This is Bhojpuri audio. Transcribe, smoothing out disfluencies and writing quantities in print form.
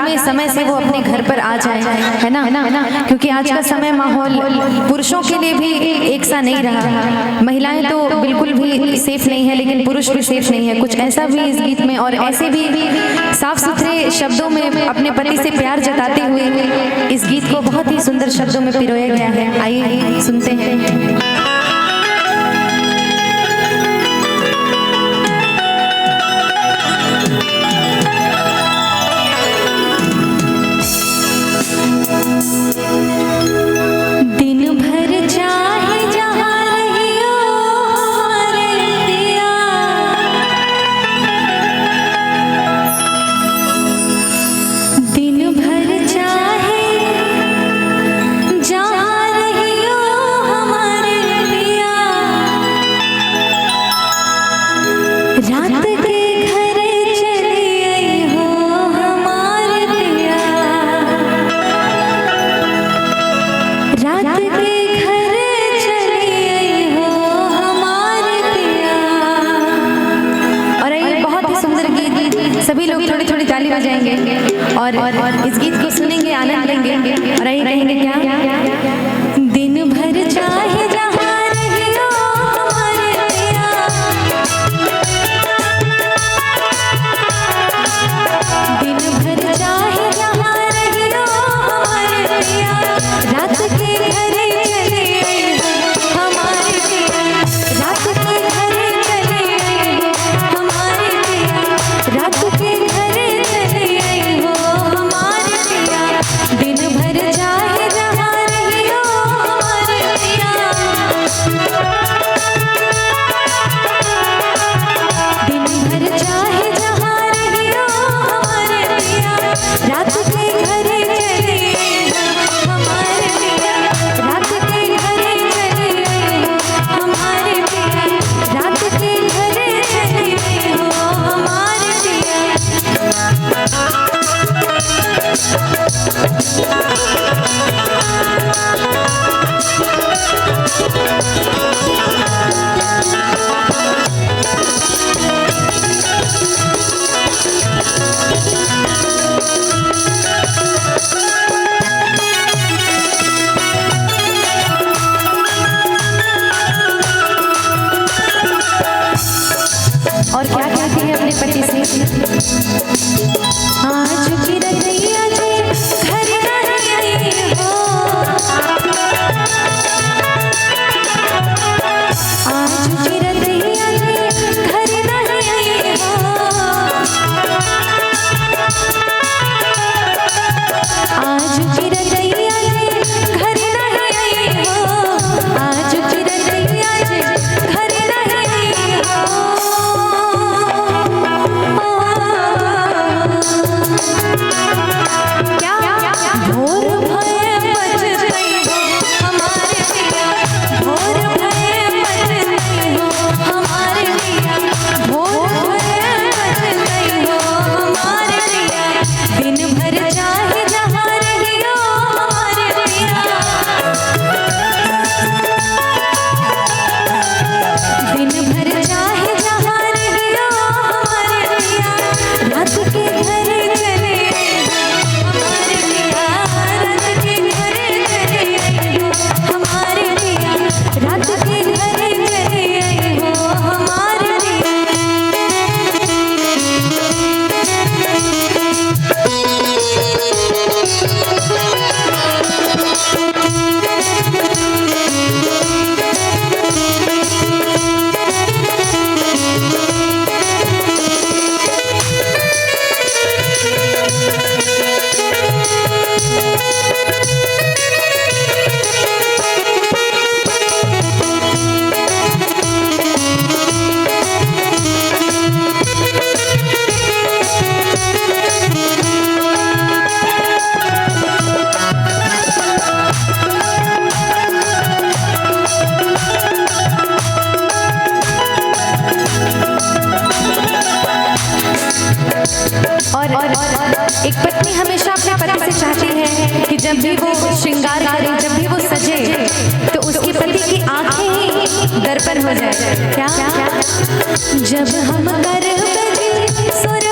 में समय से वो अपने घर पर आ जाए, है ना, क्योंकि आज का समय माहौल पुरुषों के लिए भी एक सा नहीं रहा। महिलाएं तो बिल्कुल भी सेफ नहीं है, लेकिन पुरुष भी सेफ नहीं है। कुछ ऐसा भी इस गीत में और ऐसे भी साफ सुथरे शब्दों में अपने पति से प्यार जताते हुए इस गीत को बहुत ही सुंदर शब्दों में पिरोया गया है। आइए सुनते हैं। सभी लोग थोड़ी थोड़ी ताली बजाएंगे और इस गीत को सुनेंगे, आनंद लेंगे और यही कहेंगे क्या, दिन भर चाहे जहाँ रही हो हमारे पिया, दिन भर चाहे जहाँ रही हो हमारे पिया, रात के घरे चले आई हो हमारे पिया, रात के घरे चले आई हो हमारे पिया, रात के घरे चले आई हो हमारे पिया, दिन भर चाहे जहाँ रही हो हमारे पिया, दिन भर चाहे जहाँ रही हो हमारे पिया, रात के घरे चले आई हो हमारे पिया, रात के घरे चले आई हो हमारे पिया, रात के घरे चले आई हो हमारे पिया। और क्या कहती है अपने पति से, आज की रतिया जी घर नहीं आई हो, आज की रतिया जी घर नहीं आई हो, आज की रतिया जी घर नहीं आई हो, आज की रतिया जी घर नहीं आई हो। भोर भये बजतई हो हमारे पिया, भोर भये बजतई हो हमारे पिया, भोर भये बजतई हो हमारे पिया, दिन भर चाहे जहाँ रही हो हमारे पिया, दिन भर चाहे जहाँ रही हो हमारे पिया, रात के घरे चले आई हो हमारे पिया, रात के घरे चले आई हो हमारे पिया, रात के घरे चले आई हो हमारे पिया। और एक पत्नी हमेशा अपने पति से चाहती है कि जब भी वो श्रृंगार करे, जब भी वो सजे, तो उसके पति की आंखें ही दर्पण हो जाए। क्या जब हम कर बजे सुर